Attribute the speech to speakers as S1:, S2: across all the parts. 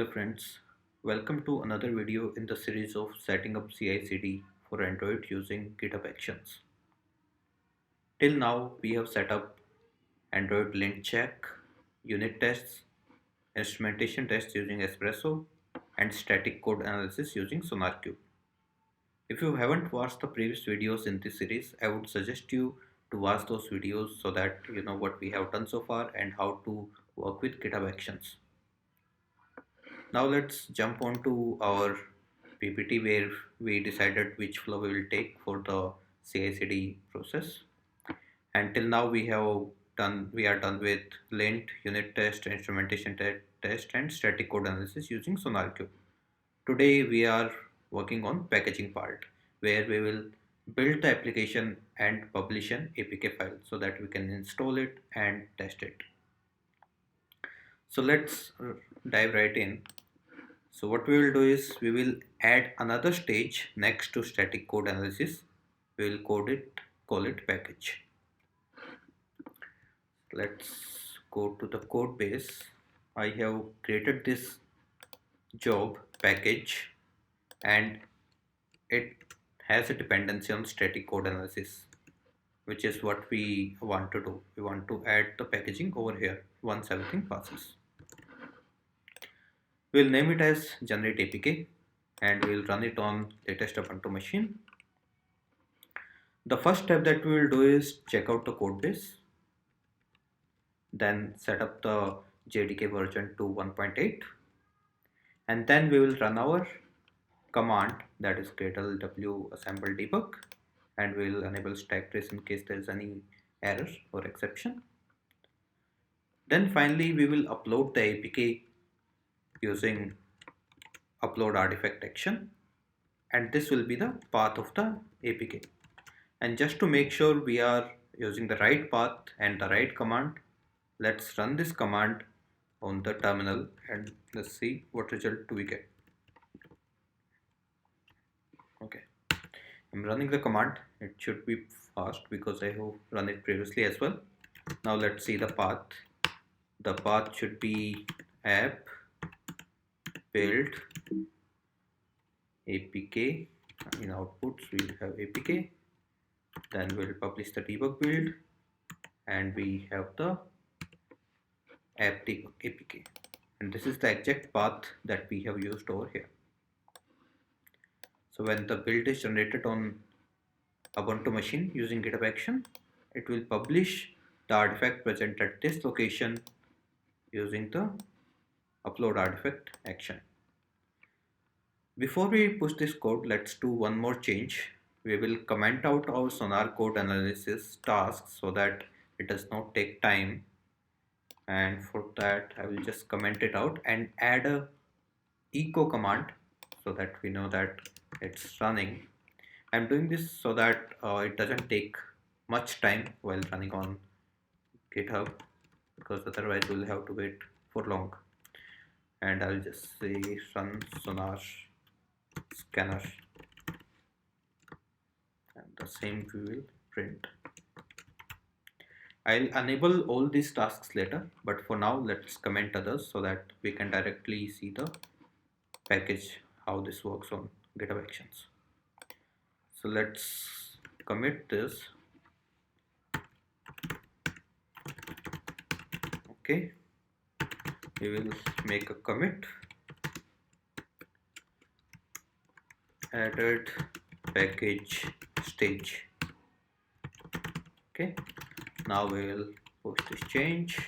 S1: Hello friends, welcome to another video in the series of setting up CI/CD for Android using GitHub Actions. Till now we have set up Android lint check, unit tests, instrumentation tests using Espresso, and static code analysis using SonarQube. If you haven't watched the previous videos in this series, I would suggest you to watch those videos so that you know what we have done so far and how to work with GitHub Actions. Now let's jump on to our PPT where we decided which flow we will take for the CI/CD process. Until now we are done with lint, unit test, instrumentation test and static code analysis using SonarQube. Today we are working on packaging part where we will build the application and publish an APK file so that we can install it and test it. So let's dive right in. So what we will do is we will add another stage next to static code analysis. We will call it package. Let's go to the code base. I have created this job package and it has a dependency on static code analysis, which is what we want to do. We want to add the packaging over here once everything passes. We'll name it as generate APK and we'll run it on latest Ubuntu machine. The first step that we will do is check out the code base, then set up the JDK version to 1.8, and then we will run our command, that is gradle w assemble debug, and we will enable stack trace in case there is any error or exception. Then finally we will upload the APK using upload artifact action, and this will be the path of the APK. And just to make sure we are using the right path and the right command, let's run this command on the terminal and let's see what result we get. Okay, I'm running the command. It should be fast because I have run it previously as well. Now let's see the path. The path should be app build apk. In outputs we'll have apk, then we'll publish the debug build, and we have the app debug apk, and this is the exact path that we have used over here. So when the build is generated on Ubuntu machine using GitHub Action, it will publish the artifact present at this location using the upload artifact action. Before we push this code, let's do one more change. We will comment out our Sonar code analysis tasks so that it does not take time, and for that I will just comment it out and add a echo command so that we know that it's running. I'm doing this so that it doesn't take much time while running on GitHub, because otherwise we'll have to wait for long. And I'll just say run sonar scanner, and the same we will print. I'll enable all these tasks later, but for now let's comment others so that we can directly see the package, how this works on GitHub Actions. So let's commit this. Okay, we will make a commit added package stage. Okay, now we will push this change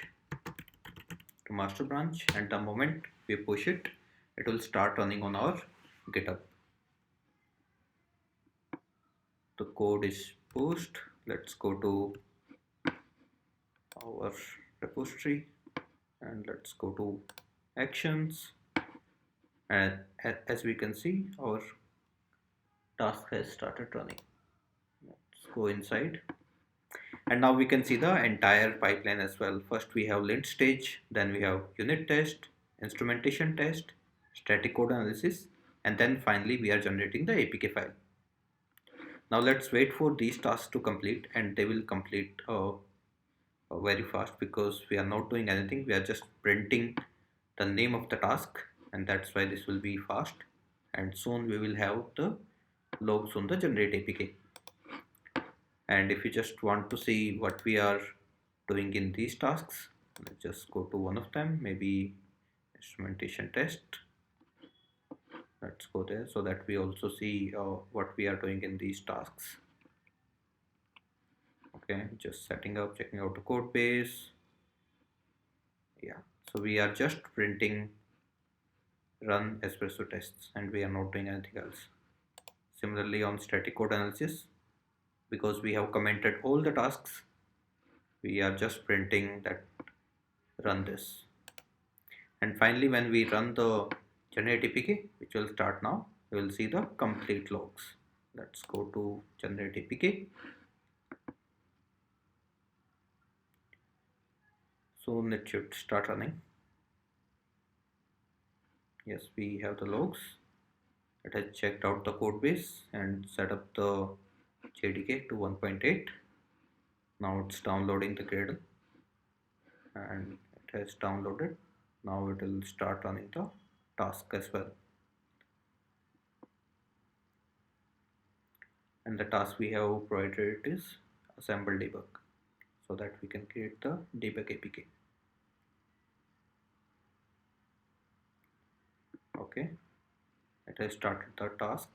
S1: to master branch, and the moment we push it, it will start running on our GitHub. The code is pushed. Let's go to our repository and let's go to actions, and as we can see our task has started running. Let's go inside, and now we can see the entire pipeline as well. First we have lint stage, then we have unit test, instrumentation test, static code analysis, and then finally we are generating the APK file. Now let's wait for these tasks to complete, and they will complete very fast because we are not doing anything. We are just printing the name of the task and that's why this will be fast, and soon we will have the logs on the generate APK. And if you just want to see what we are doing in these tasks, let's just go to one of them, maybe instrumentation test. Let's go there so that we also see what we are doing in these tasks. Okay, just setting up, checking out the code base. Yeah, so we are just printing run espresso tests and we are not doing anything else. Similarly on static code analysis, because we have commented all the tasks, we are just printing that run this. And finally, when we run the generate APK, which will start now, we will see the complete logs. Let's go to generate APK. Soon it should start running. Yes, we have the logs. It has checked out the code base and set up the JDK to 1.8. Now it's downloading the Gradle and it has downloaded. Now it will start running the task as well. And the task we have provided is assemble debug, so that we can create the debug APK. Okay, it has started the task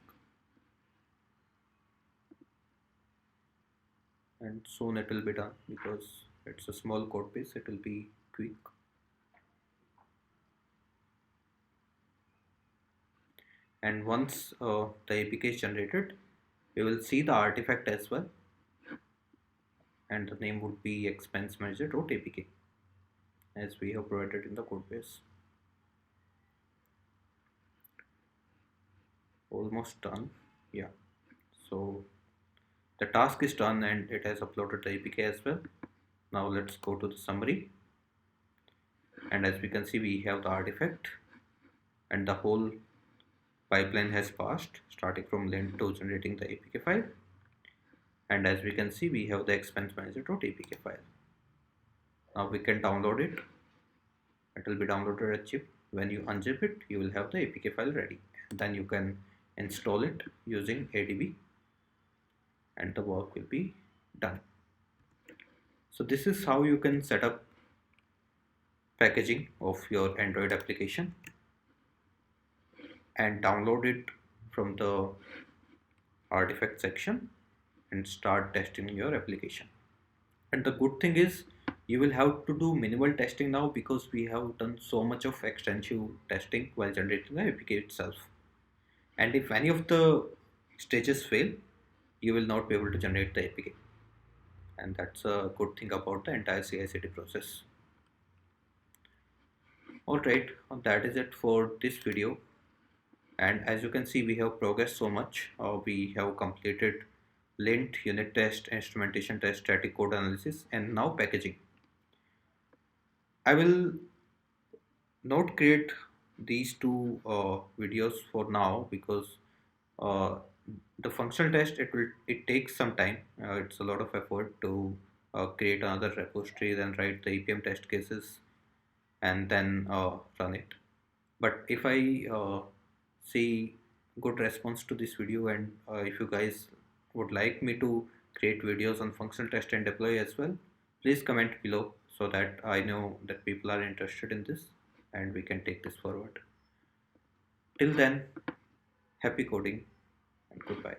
S1: and soon it will be done because it's a small code base, it will be quick. And once the APK is generated, we will see the artifact as well, and the name would be expense manager.apk as we have provided in the code base. Almost done. Yeah, so the task is done and it has uploaded the APK as well. Now let's go to the summary, and as we can see, we have the artifact and the whole pipeline has passed, starting from lint to generating the APK file. And as we can see, we have the expense manager.apk file. Now we can download it. It will be downloaded as zip. When you unzip it, you will have the APK file ready. And then you can install it using ADB and the work will be done. So this is how you can set up packaging of your Android application and download it from the artifact section and start testing your application. And the good thing is you will have to do minimal testing now because we have done so much of extensive testing while generating the APK itself. And if any of the stages fail, you will not be able to generate the APK. And that's a good thing about the entire CI/CD process. Alright, that is it for this video. And as you can see, we have progressed so much. We have completed lint, unit test, instrumentation test, static code analysis, and now packaging. I will not create these two videos for now because uh, the functional test, it takes some time. It's a lot of effort to create another repository, then write the APM test cases, and then run it. But if I see good response to this video, and if you guys would like me to create videos on functional test and deploy as well, please comment below so that I know that people are interested in this and we can take this forward. Till then, happy coding and goodbye.